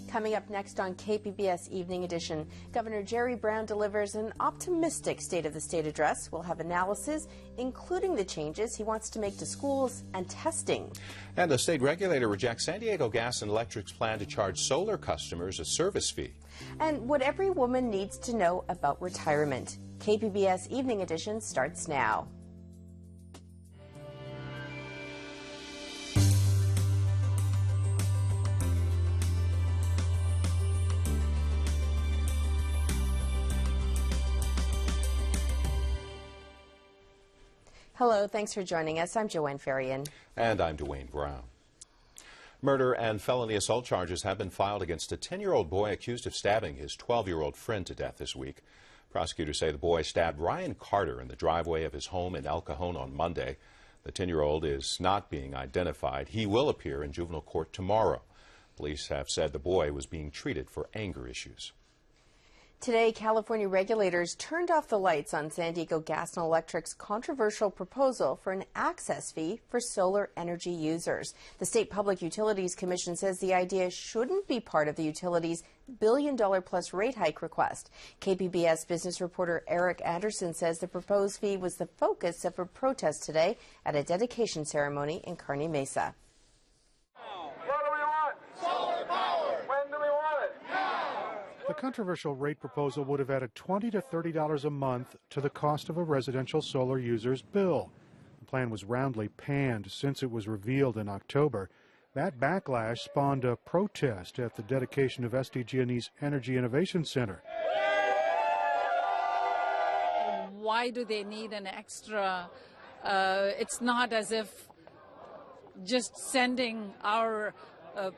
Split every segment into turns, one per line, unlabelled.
Coming up next on KPBS Evening Edition, Governor Jerry Brown delivers an optimistic State of the State address. We'll have analysis, including the changes he wants to make to schools and testing.
And a state regulator rejects San Diego Gas and Electric's plan to charge solar customers a service fee.
And what every woman needs to know about retirement. KPBS Evening Edition starts now. Hello, thanks for joining us. I'm Joan.
And I'm Dwayne Brown. Murder and felony assault charges have been filed against a 10-year-old boy accused of stabbing his 12-year-old friend to death this week. Prosecutors say the boy stabbed Ryan Carter in the driveway of his home in El Cajon on Monday. The 10-year-old is not being identified. He will appear in juvenile court tomorrow. Police have said the boy was being treated for anger issues.
Today, California regulators turned off the lights on San Diego Gas and Electric's controversial proposal for an access fee for solar energy users. The State Public Utilities Commission says the idea shouldn't be part of the utility's billion-dollar-plus rate hike request. KPBS business reporter Eric Anderson says the proposed fee was the focus of a protest today at a dedication ceremony in Kearny Mesa.
The controversial rate proposal would have added $20 to $30 a month to the cost of a residential solar user's bill. The plan was roundly panned since it was revealed in October. That backlash spawned a protest at the dedication of SDG&E's Energy Innovation Center.
Why do they need an extra? It's not as if just sending our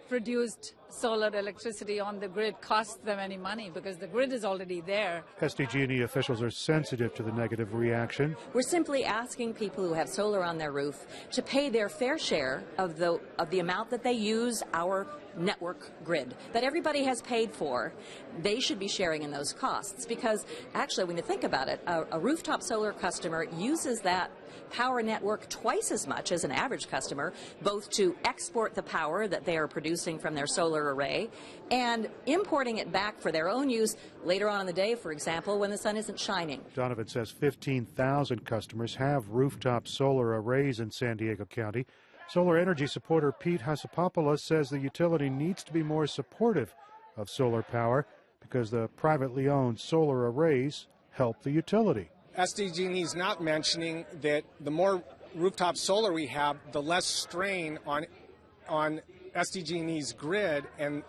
produced solar electricity on the grid costs them any money, because the grid is already there.
SDG&E officials are sensitive to the negative reaction.
We're simply asking people who have solar on their roof to pay their fair share of the amount that they use our network grid, that everybody has paid for. They should be sharing in those costs, because actually, when you think about it, a rooftop solar customer uses that power network twice as much as an average customer, both to export the power that they are producing from their solar array and importing it back for their own use later on in the day, for example, when the sun isn't shining.
Donovan says 15,000 customers have rooftop solar arrays in San Diego County. Solar energy supporter Pete Hasapopoulos says the utility needs to be more supportive of solar power because the privately owned solar arrays help the utility.
SDG&E is not mentioning that the more rooftop solar we have, the less strain on SDG&E's grid and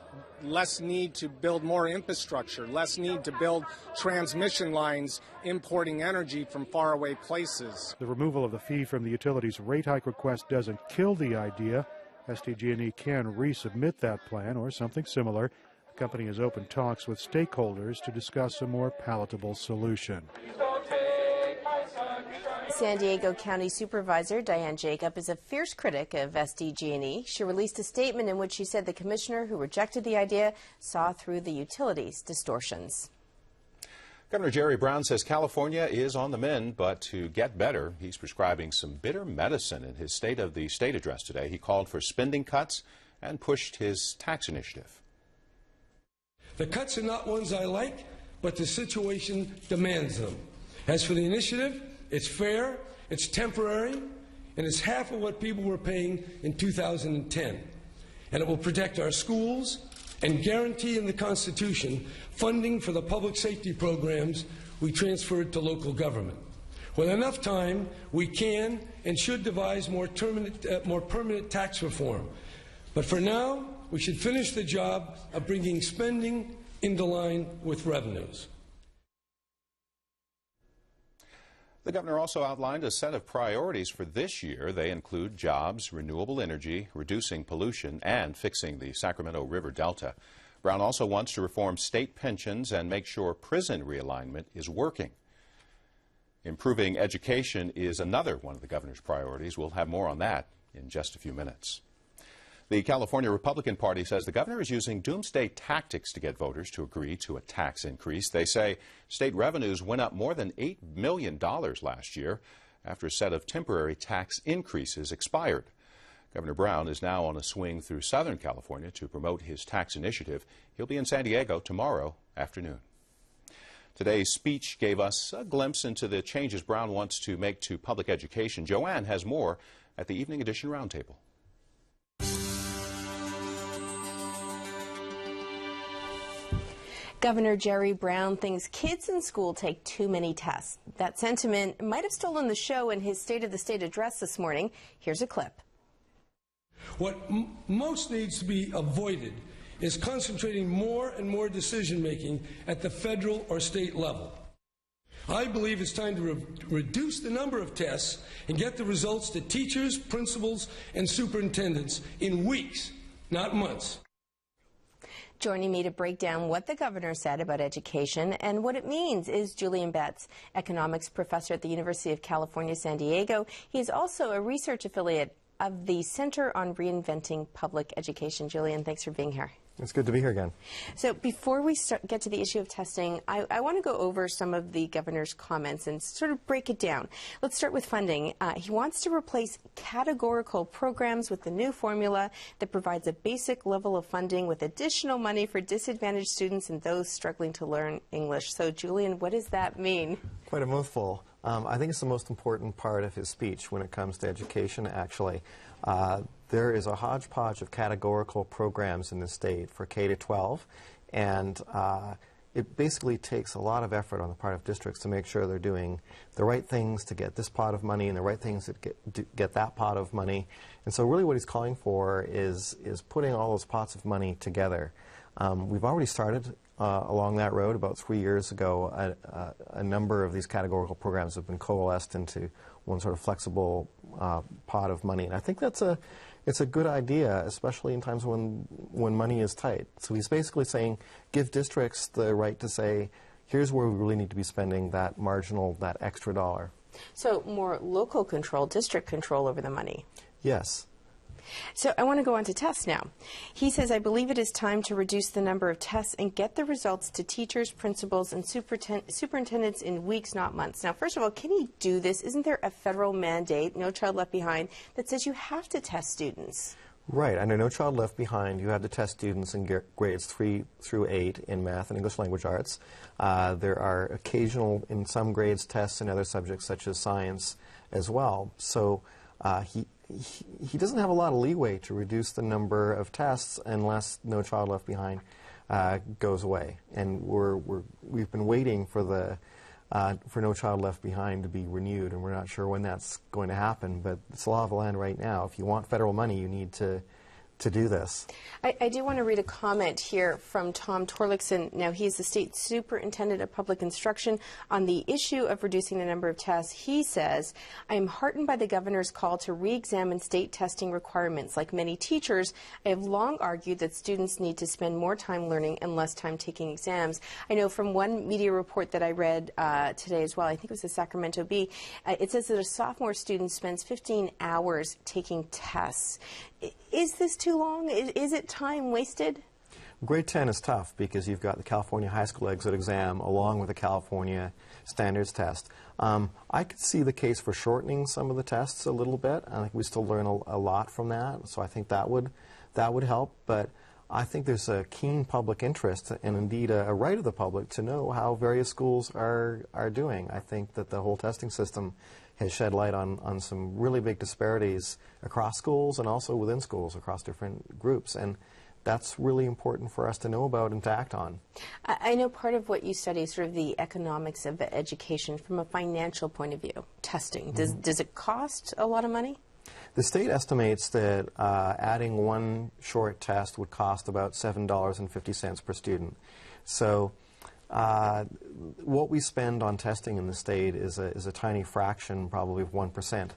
less need to build more infrastructure, less need to build transmission lines importing energy from faraway places.
The removal of the fee from the utility's rate hike request doesn't kill the idea. SDG&E can resubmit that plan or something similar. The company has opened talks with stakeholders to discuss a more palatable solution.
San Diego County Supervisor Diane Jacob is a fierce critic of SDG&E. She released a statement in which she said the commissioner who rejected the idea saw through the utility's distortions.
Governor Jerry Brown says California is on the mend, but to get better, he's prescribing some bitter medicine. In his State of the State address today, he called for spending cuts and pushed his tax initiative.
The cuts are not ones I like, but the situation demands them. As for the initiative, it's fair, it's temporary, and it's half of what people were paying in 2010. And it will protect our schools and guarantee in the Constitution funding for the public safety programs we transferred to local government. With enough time, we can and should devise more permanent tax reform. But for now, we should finish the job of bringing spending into line with revenues.
The governor also outlined a set of priorities for this year. They include jobs, renewable energy, reducing pollution, and fixing the Sacramento River Delta. Brown also wants to reform state pensions and make sure prison realignment is working. Improving education is another one of the governor's priorities. We'll have more on that in just a few minutes. The California Republican Party says the governor is using doomsday tactics to get voters to agree to a tax increase. They say state revenues went up more than $8 million last year after a set of temporary tax increases expired. Governor Brown is now on a swing through Southern California to promote his tax initiative. He'll be in San Diego tomorrow afternoon. Today's speech gave us a glimpse into the changes Brown wants to make to public education. Joan has more at the Evening Edition Roundtable.
Governor Jerry Brown thinks kids in school take too many tests. That sentiment might have stolen the show in his State of the State address this morning. Here's a clip.
What most needs to be avoided is concentrating more and more decision-making at the federal or state level. I believe it's time to reduce the number of tests and get the results to teachers, principals, and superintendents in weeks, not months.
Joining me to break down what the governor said about education and what it means is Julian Betts, economics professor at the University of California, San Diego. He is also a research affiliate of the Center on Reinventing Public Education. Julian, thanks for being here.
It's good to be here again.
So before we get to the issue of testing, I want to go over some of the governor's comments and sort of break it down. Let's start with funding. He wants to replace categorical programs with the new formula that provides a basic level of funding with additional money for disadvantaged students and those struggling to learn English. So, Julian, what does that mean?
Quite a mouthful. I think it's the most important part of his speech when it comes to education, actually. There is a hodgepodge of categorical programs in the state for K-12, and it basically takes a lot of effort on the part of districts to make sure they're doing the right things to get this pot of money and the right things to get that pot of money. And so really what he's calling for is putting all those pots of money together. We've already started along that road. About 3 years ago, a number of these categorical programs have been coalesced into one sort of flexible pot of money. And I think it's a good idea, especially in times when money is tight. So he's basically saying, give districts the right to say, here's where we really need to be spending that marginal, that extra dollar.
So more local control, district control over the money.
Yes.
So I want to go on to tests now. He says, I believe it is time to reduce the number of tests and get the results to teachers, principals, and superintendents in weeks, not months. Now, first of all, can he do this? Isn't there a federal mandate, No Child Left Behind, that says you have to test students?
Right. Under No Child Left Behind, you have to test students in grades 3 through 8 in math and English language arts. There are occasional, in some grades, tests in other subjects such as science as well. So he doesn't have a lot of leeway to reduce the number of tests unless No Child Left Behind goes away. And we've been waiting for No Child Left Behind to be renewed, and we're not sure when that's going to happen. But it's law of the land right now. If you want federal money, you need to do this.
I do want to read a comment here from Tom Torlakson. Now, he's the state superintendent of public instruction on the issue of reducing the number of tests. He says, I am heartened by the governor's call to re-examine state testing requirements. Like many teachers, I have long argued that students need to spend more time learning and less time taking exams. I know from one media report that I read today as well, I think it was the Sacramento Bee, it says that a sophomore student spends 15 hours taking tests. Is this too long? Is it time wasted?
Grade 10 is tough because you've got the California high school exit exam along with the California standards test. I could see the case for shortening some of the tests a little bit. I think we still learn a lot from that, so I think that would help. But I think there's a keen public interest and indeed a right of the public to know how various schools are doing. I think that the whole testing system has shed light on some really big disparities across schools and also within schools across different groups. And that's really important for us to know about and to act on.
I know part of what you study is sort of the economics of education from a financial point of view, testing. Does it cost a lot of money?
The state estimates that adding one short test would cost about $7.50 per student. So what we spend on testing in the state is a tiny fraction, probably of 1%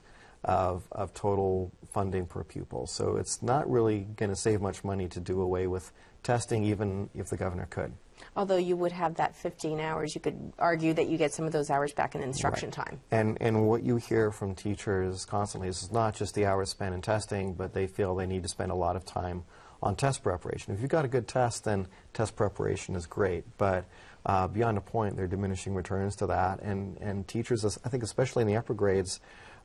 of total funding per pupil. So it's not really going to save much money to do away with testing, even if the governor could.
Although you would have that 15 hours, you could argue that you get some of those hours back in instruction time.
And what you hear from teachers constantly is not just the hours spent in testing, but they feel they need to spend a lot of time on test preparation. If you've got a good test, then test preparation is great. But beyond a point, there are diminishing returns to that. And teachers, I think especially in the upper grades,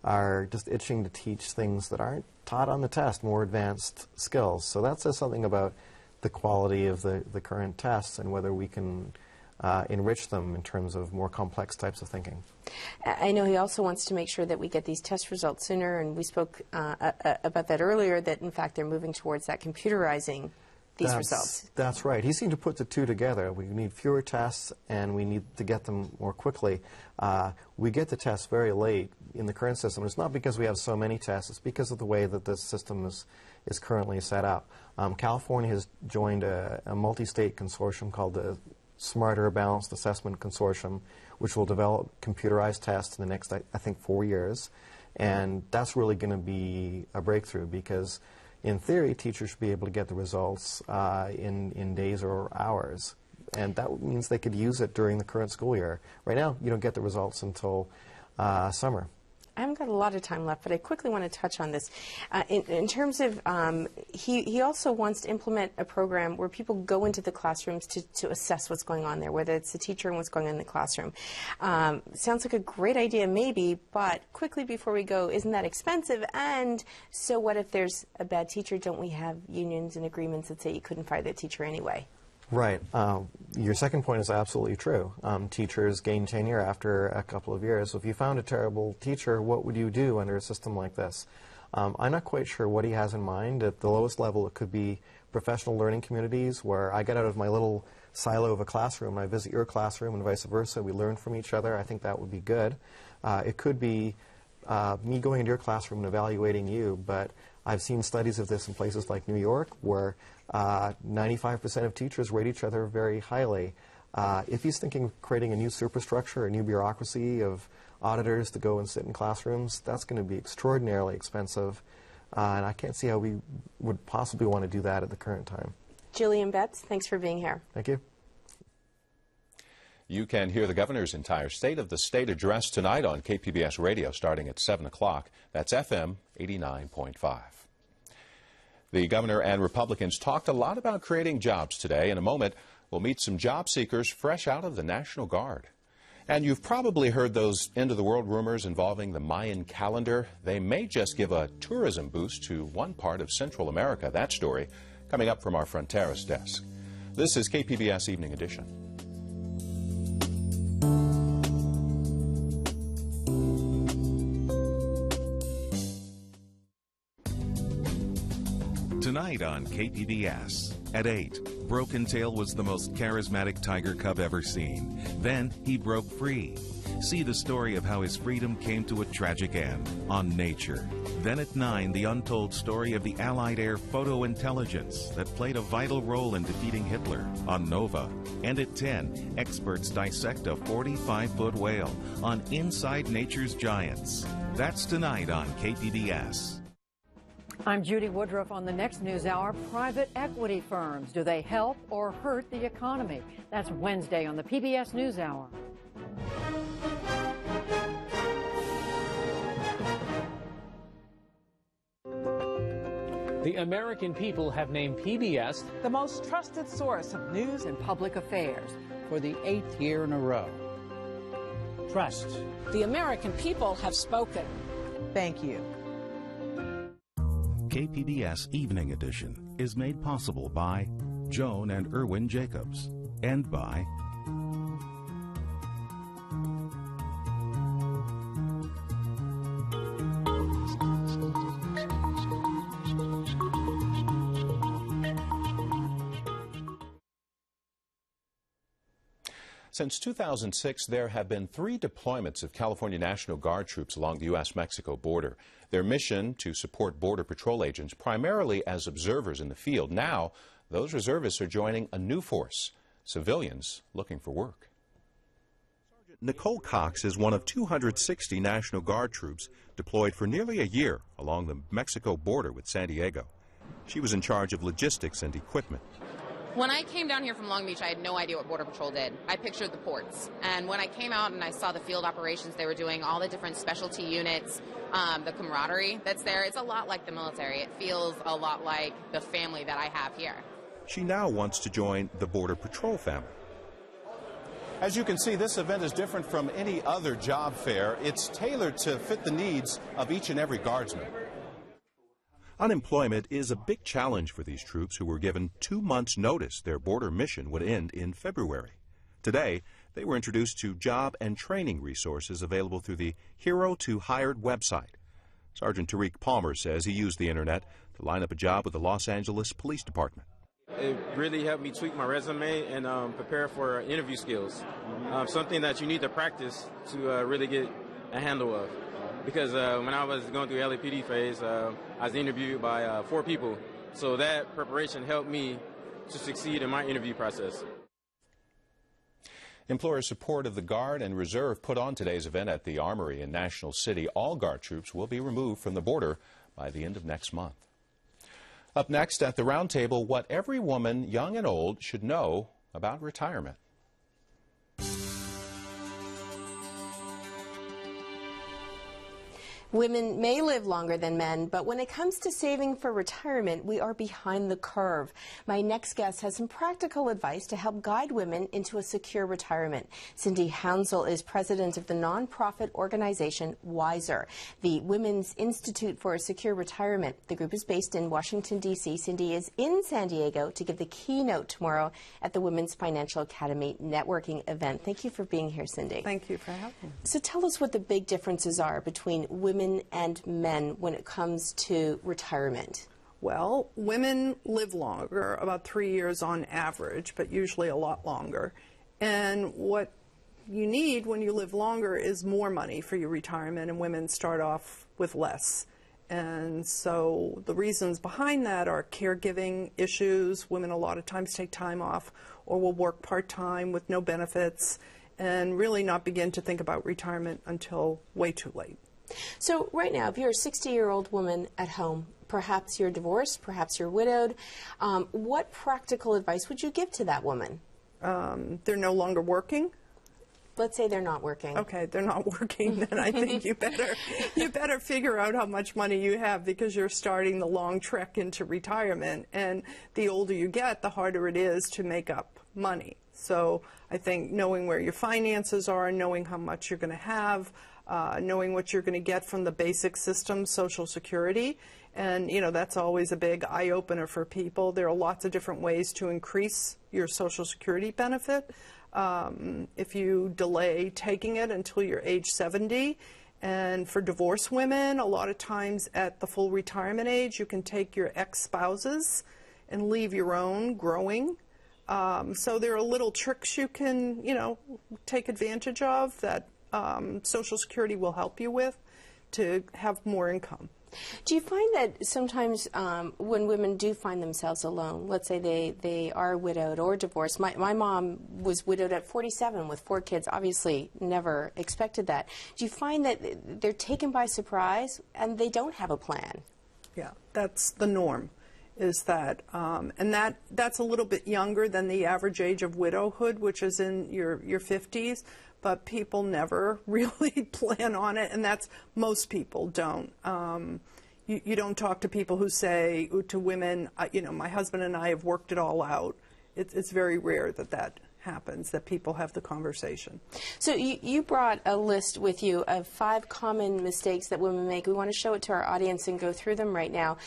are just itching to teach things that aren't taught on the test, more advanced skills. So that says something about the quality of the current tests and whether we can enrich them in terms of more complex types of thinking.
I know he also wants to make sure that we get these test results sooner, and we spoke about that earlier, that in fact they're moving towards that computerizing these results.
That's right. He seemed to put the two together. We need fewer tests and we need to get them more quickly. We get the tests very late in the current system. It's not because we have so many tests, it's because of the way that this system is currently set up. California has joined a multi-state consortium called the Smarter Balanced Assessment Consortium, which will develop computerized tests in the next, I think, 4 years. And that's really going to be a breakthrough because, in theory, teachers should be able to get the results in days or hours. And that means they could use it during the current school year. Right now, you don't get the results until summer.
I haven't got a lot of time left, but I quickly want to touch on this. In terms of, he also wants to implement a program where people go into the classrooms to assess what's going on there, whether it's the teacher and what's going on in the classroom. Sounds like a great idea, maybe, but quickly before we go, isn't that expensive? And so what if there's a bad teacher? Don't we have unions and agreements that say you couldn't fire that teacher anyway?
Right. Your second point is absolutely true. Teachers gain tenure after a couple of years. So if you found a terrible teacher, what would you do under a system like this? I'm not quite sure what he has in mind. At the lowest level, it could be professional learning communities where I get out of my little silo of a classroom and I visit your classroom and vice versa. We learn from each other. I think that would be good. It could be me going into your classroom and evaluating you, but I've seen studies of this in places like New York where 95% of teachers rate each other very highly. If he's thinking of creating a new superstructure, a new bureaucracy of auditors to go and sit in classrooms, that's going to be extraordinarily expensive. And I can't see how we would possibly want to do that at the current time.
Jillian Betts, thanks for being here.
Thank you.
You can hear the governor's entire State of the State address tonight on KPBS Radio starting at 7 o'clock. That's FM 89.5. The governor and Republicans talked a lot about creating jobs today. In a moment, we'll meet some job seekers fresh out of the National Guard. And you've probably heard those end-of-the-world rumors involving the Mayan calendar. They may just give a tourism boost to one part of Central America. That story coming up from our Fronteras desk. This is KPBS Evening Edition.
Tonight on KPBS, at 8, Broken Tail was the most charismatic tiger cub ever seen. Then he broke free. See the story of how his freedom came to a tragic end on Nature. Then at 9, the untold story of the Allied air photo intelligence that played a vital role in defeating Hitler on Nova. And at 10, experts dissect a 45-foot whale on Inside Nature's Giants. That's tonight on KPBS.
I'm Judy Woodruff. On the next NewsHour. Private equity firms, do they help or hurt the economy? That's Wednesday on the PBS NewsHour.
The American people have named PBS
the most trusted source of news and public affairs for the 8th year in a row.
Trust.
The American people have spoken. Thank you.
KPBS Evening Edition is made possible by Joan and Irwin Jacobs and by
Since 2006, there have been 3 deployments of California National Guard troops along the U.S.-Mexico border. Their mission to support Border Patrol agents, primarily as observers in the field. Now, those reservists are joining a new force, civilians looking for work. Sergeant Nicole Cox is one of 260 National Guard troops deployed for nearly a year along the Mexico border with San Diego. She was in charge of logistics and equipment.
When I came down here from Long Beach, I had no idea what Border Patrol did. I pictured the ports. And when I came out and I saw the field operations they were doing, all the different specialty units, the camaraderie that's there, it's a lot like the military. It feels a lot like the family that I have here. She now wants to join the Border Patrol family.
As you can see, this event is different from any other job fair. It's tailored to fit the needs of each and every guardsman. Unemployment is a big challenge for these troops who were given 2 months' notice their border mission would end in February. Today, they were introduced to job and training resources available through the Hero to Hired website. Sergeant Tariq Palmer says he used the internet to line up a job with the Los Angeles Police Department.
It really helped me tweak my resume and prepare for interview skills, something that you need to practice to really get a handle of. Because when I was going through the LAPD phase, I was interviewed by 4 people. So that preparation helped me to succeed in my interview process.
Employer support of the Guard and Reserve put on today's event at the Armory in National City. All Guard troops will be removed from the border by the end of next month. Up next at the roundtable, what every woman, young and old, should know about retirement.
Women may live longer than men, but when it comes to saving for retirement, we are behind the curve. My next guest has some practical advice to help guide women into a secure retirement. Cindy Hounsell is president of the nonprofit organization Wiser, the Women's Institute for a Secure Retirement. The group is based in Washington, D.C. Cindy is in San Diego to give the keynote tomorrow at the Women's Financial Academy networking event. Thank you for being here, Cindy.
Thank you for having me.
So tell us what the big differences are between women and men when it comes to retirement.
Well, women live longer, about 3 years on average, but usually a lot longer. And what you need when you live longer is more money for your retirement, and women start off with less. And so the reasons behind that are caregiving issues. Women a lot of times take time off or will work part-time with no benefits and really not begin to think about retirement until way too late.
So right now, if you're a 60-year-old woman at home, perhaps you're divorced, perhaps you're widowed, what practical advice would you give to that woman?
They're no longer working.
Let's say they're not working.
Okay, they're not working, then I think you better figure out how much money you have, because you're starting the long trek into retirement, and the older you get, the harder it is to make up money. So I think knowing where your finances are, knowing how much you're going to have, knowing what you're going to get from the basic system, Social Security, and that's always a big eye-opener for people. There are lots of different ways to increase your Social Security benefit. If you delay taking it until you're age 70, and for divorced women, a lot of times at the full retirement age, you can take your ex-spouses and leave your own growing. So there are little tricks you can, take advantage of that Social Security will help you with to have more income.
Do you find that sometimes when women do find themselves alone, let's say they are widowed or divorced, my mom was widowed at 47 with 4 kids, obviously never expected that. Do you find that they're taken by surprise and they don't have a plan?
Yeah, that's the norm, is that, and that's a little bit younger than the average age of widowhood, which is in your 50s. But people never really plan on it, and that's, most people don't. You don't talk to people who say to women, my husband and I have worked it all out. It's very rare that happens, that people have the conversation.
So you brought a list with you of 5 common mistakes that women make. We want to show it to our audience and go through them right now.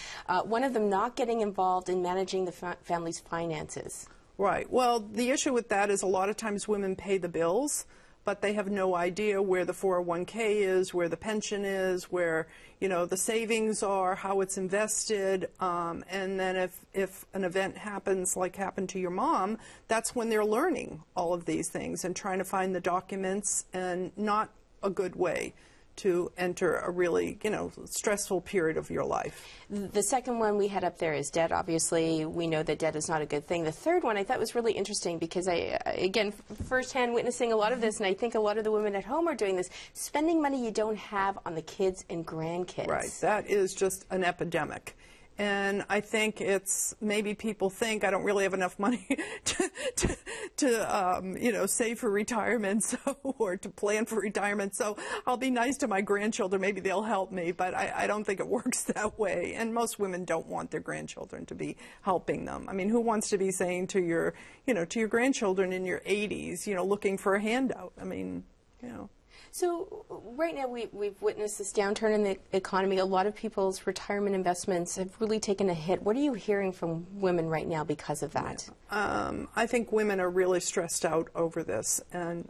One of them, not getting involved in managing the family's finances.
Right. Well, the issue with that is a lot of times women pay the bills, but they have no idea where the 401k is, where the pension is, where the savings are, how it's invested, and then if an event happens like happened to your mom, that's when they're learning all of these things and trying to find the documents, and not a good way to enter a really, stressful period of your life.
The second one we had up there is debt. Obviously, we know that debt is not a good thing. The third one I thought was really interesting because again, firsthand witnessing a lot of this, and I think a lot of the women at home are doing this, spending money you don't have on the kids and grandkids.
Right. That is just an epidemic. And I think it's, maybe people think I don't really have enough money save for retirement, or to plan for retirement. So I'll be nice to my grandchildren. Maybe they'll help me, but I don't think it works that way. And most women don't want their grandchildren to be helping them. I mean, who wants to be saying to your grandchildren in your 80s, looking for a handout? I mean,
So right now we've witnessed this downturn in the economy. A lot of people's retirement investments have really taken a hit. What are you hearing from women right now because of that?
I think women are really stressed out over this, and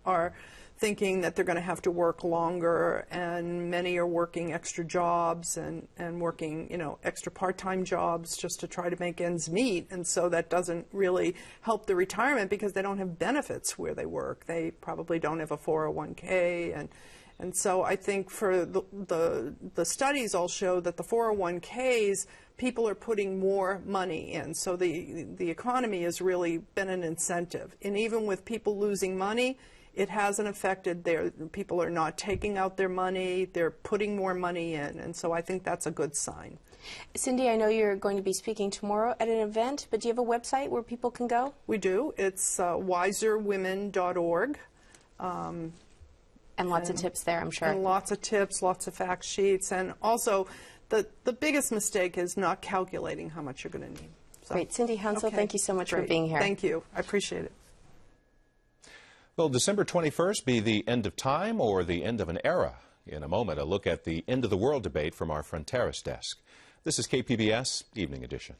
are thinking that they're going to have to work longer, and many are working extra jobs and working, extra part-time jobs just to try to make ends meet. And so that doesn't really help the retirement because they don't have benefits where they work. They probably don't have a 401k, and so I think for the studies all show that the 401ks, people are putting more money in. So the economy has really been an incentive. And even with people losing money, it hasn't affected people are not taking out their money, they're putting more money in, and so I think that's a good sign.
Cindy, I know you're going to be speaking tomorrow at an event, but do you have a website where people can go?
We do. It's wiserwomen.org.
And lots of tips there, I'm sure.
And lots of tips, lots of fact sheets, and also the biggest mistake is not calculating how much you're going to need. So,
great. Cindy Hounsell, thank you so much for being here.
Thank you. I appreciate it.
Will December 21st be the end of time or the end of an era? In a moment, a look at the end of the world debate from our Fronteras desk. This is KPBS Evening Edition.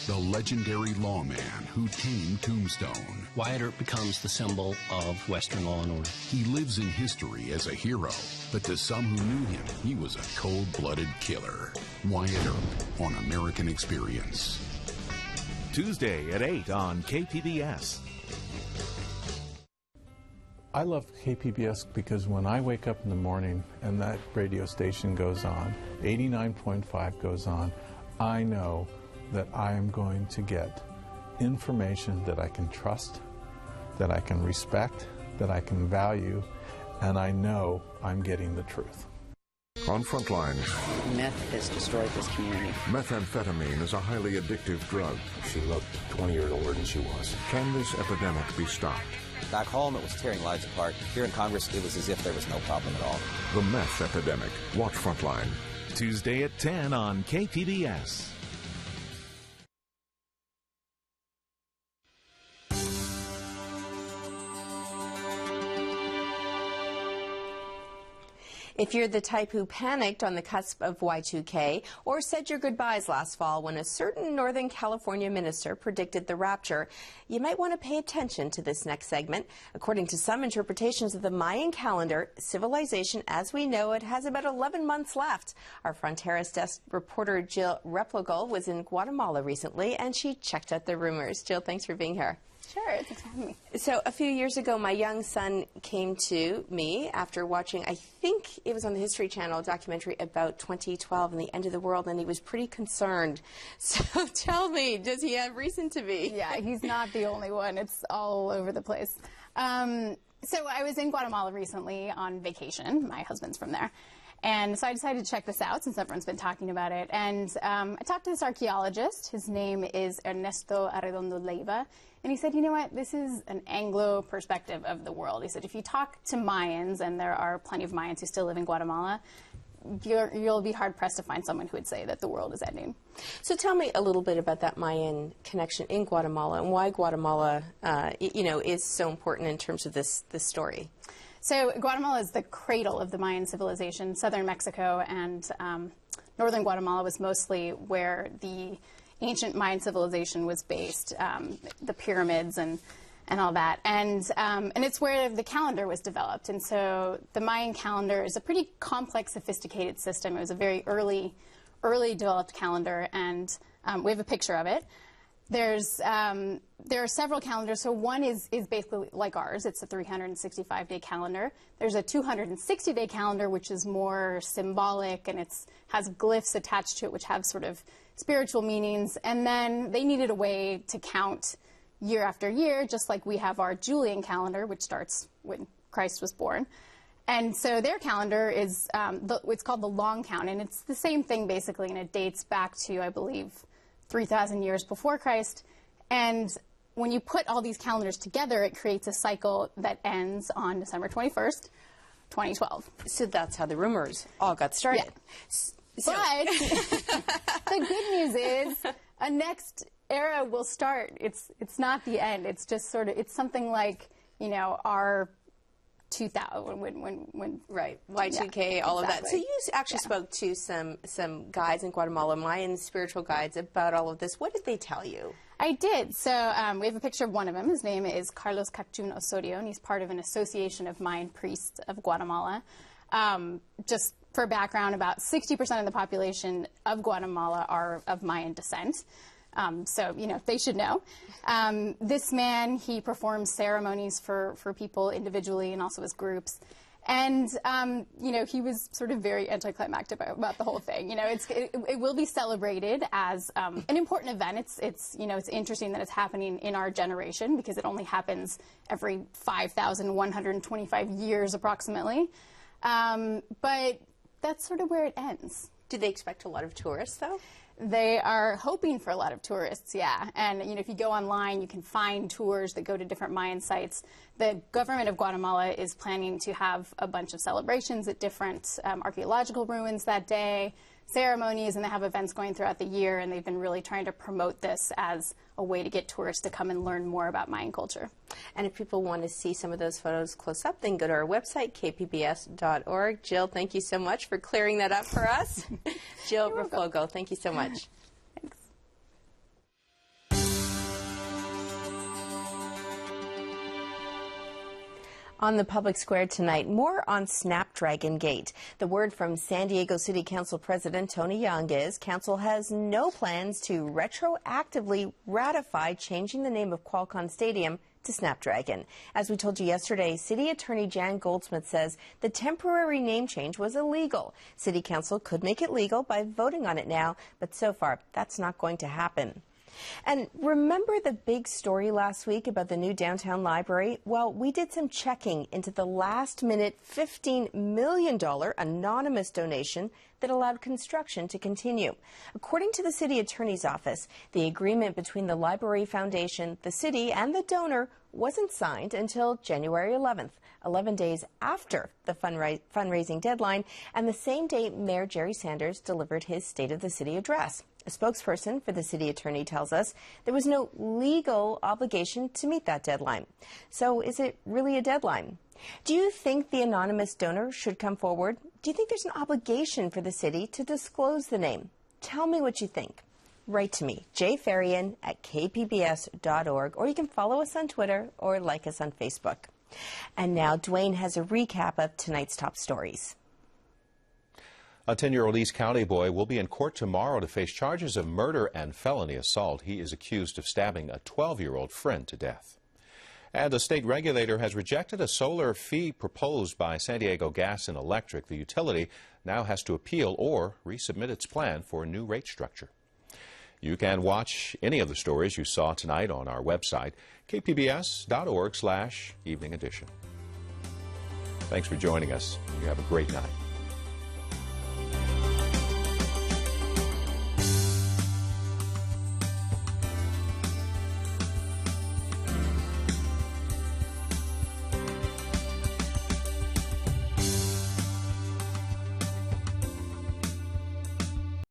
The legendary lawman who tamed Tombstone.
Wyatt Earp becomes the symbol of Western law and order.
He lives in history as a hero, but to some who knew him, he was a cold-blooded killer. Wyatt Earp on American Experience.
Tuesday at 8 on KPBS.
I love KPBS because when I wake up in the morning and that radio station goes on, 89.5 goes on, I know that I am going to get information that I can trust, that I can respect, that I can value, and I know I'm getting the truth.
On Frontline,
meth has destroyed this community.
Methamphetamine is a highly addictive drug.
She looked 20 years older than she was.
Can this epidemic be stopped?
Back home, it was tearing lives apart. Here in Congress, it was as if there was no problem at all.
The meth epidemic. Watch Frontline.
Tuesday at 10 on KPBS.
If you're the type who panicked on the cusp of Y2K or said your goodbyes last fall when a certain Northern California minister predicted the rapture, you might want to pay attention to this next segment. According to some interpretations of the Mayan calendar, civilization as we know it has about 11 months left. Our Fronteras desk reporter Jill Replogal was in Guatemala recently and she checked out the rumors. Jill, thanks for being here.
Sure, thanks for having me.
So a few years ago, my young son came to me after watching, I think it was on the History Channel, a documentary about 2012 and the end of the world, and he was pretty concerned. So tell me, does he have reason to be?
Yeah, he's not the only one. It's all over the place. So I was in Guatemala recently on vacation. My husband's from there. And so I decided to check this out since everyone's been talking about it. And I talked to this archaeologist. His name is Ernesto Arredondo Leiva. And he said, you know what, this is an Anglo perspective of the world. He said, if you talk to Mayans, and there are plenty of Mayans who still live in Guatemala, you'll be hard-pressed to find someone who would say that the world is ending.
So tell me a little bit about that Mayan connection in Guatemala and why Guatemala, is so important in terms of this story.
So Guatemala is the cradle of the Mayan civilization. Southern Mexico and northern Guatemala was mostly where the ancient Mayan civilization was based, the pyramids and all that. And it's where the calendar was developed. And so the Mayan calendar is a pretty complex, sophisticated system. It was a very early developed calendar, and we have a picture of it. There are several calendars. So one is basically like ours. It's a 365-day calendar. There's a 260-day calendar, which is more symbolic, and has glyphs attached to it, which have sort of spiritual meanings. And then they needed a way to count year after year, just like we have our Julian calendar, which starts when Christ was born. And so their calendar is, it's called the long count, and it's the same thing basically, and it dates back to, I believe, 3,000 years before Christ. And when you put all these calendars together, it creates a cycle that ends on December 21st, 2012.
So that's how the rumors all got started.
Yeah. But the good news is a next era will start. It's not the end. It's just sort of, it's something like, you know, our 2000 when
right, Y2K,
yeah,
all
exactly.
of that. So you actually spoke to some guides in Guatemala, Mayan spiritual guides, about all of this. What did they tell you?
I did. So we have a picture of one of them. His name is Carlos Cachun Osorio, and he's part of an association of Mayan priests of Guatemala. Just for background, about 60% of the population of Guatemala are of Mayan descent. So, you know, they should know. This man, he performs ceremonies for people individually and also as groups. And, you know, he was sort of very anticlimactic about the whole thing. You know, it will be celebrated as an important event. It's you know, it's interesting that it's happening in our generation because it only happens every 5,125 years approximately. But that's sort of where it ends.
Do they expect a lot of tourists, though?
They are hoping for a lot of tourists, yeah. And, you know, if you go online, you can find tours that go to different Mayan sites. The government of Guatemala is planning to have a bunch of celebrations at different archaeological ruins that day, ceremonies, and they have events going throughout the year, and they've been really trying to promote this as a way to get tourists to come and learn more about Mayan culture.
And if people want to see some of those photos close up, then go to our website, kpbs.org. Jill, thank you so much for clearing that up for us. Jill Reflogo, thank you so much.
Thanks.
On the public square tonight, more on Snapdragon Gate. The word from San Diego City Council President Tony Young is Council has no plans to retroactively ratify changing the name of Qualcomm Stadium to Snapdragon. As we told you yesterday, City Attorney Jan Goldsmith says the temporary name change was illegal. City Council could make it legal by voting on it now, but so far that's not going to happen. And remember the big story last week about the new downtown library? Well, we did some checking into the last-minute $15 million anonymous donation that allowed construction to continue. According to the city attorney's office, the agreement between the Library Foundation, the city, and the donor wasn't signed until January 11th, 11 days after the fundraising deadline, and the same day Mayor Jerry Sanders delivered his State of the City address. A spokesperson for the city attorney tells us there was no legal obligation to meet that deadline. So is it really a deadline? Do you think the anonymous donor should come forward? Do you think there's an obligation for the city to disclose the name? Tell me what you think. Write to me, jfarian@kpbs.org, or you can follow us on Twitter or like us on Facebook. And now Dwayne has a recap of tonight's top stories.
A 10-year-old East County boy will be in court tomorrow to face charges of murder and felony assault. He is accused of stabbing a 12-year-old friend to death. And a state regulator has rejected a solar fee proposed by San Diego Gas and Electric. The utility now has to appeal or resubmit its plan for a new rate structure. You can watch any of the stories you saw tonight on our website, kpbs.org/evening edition. Thanks for joining us. You have a great night.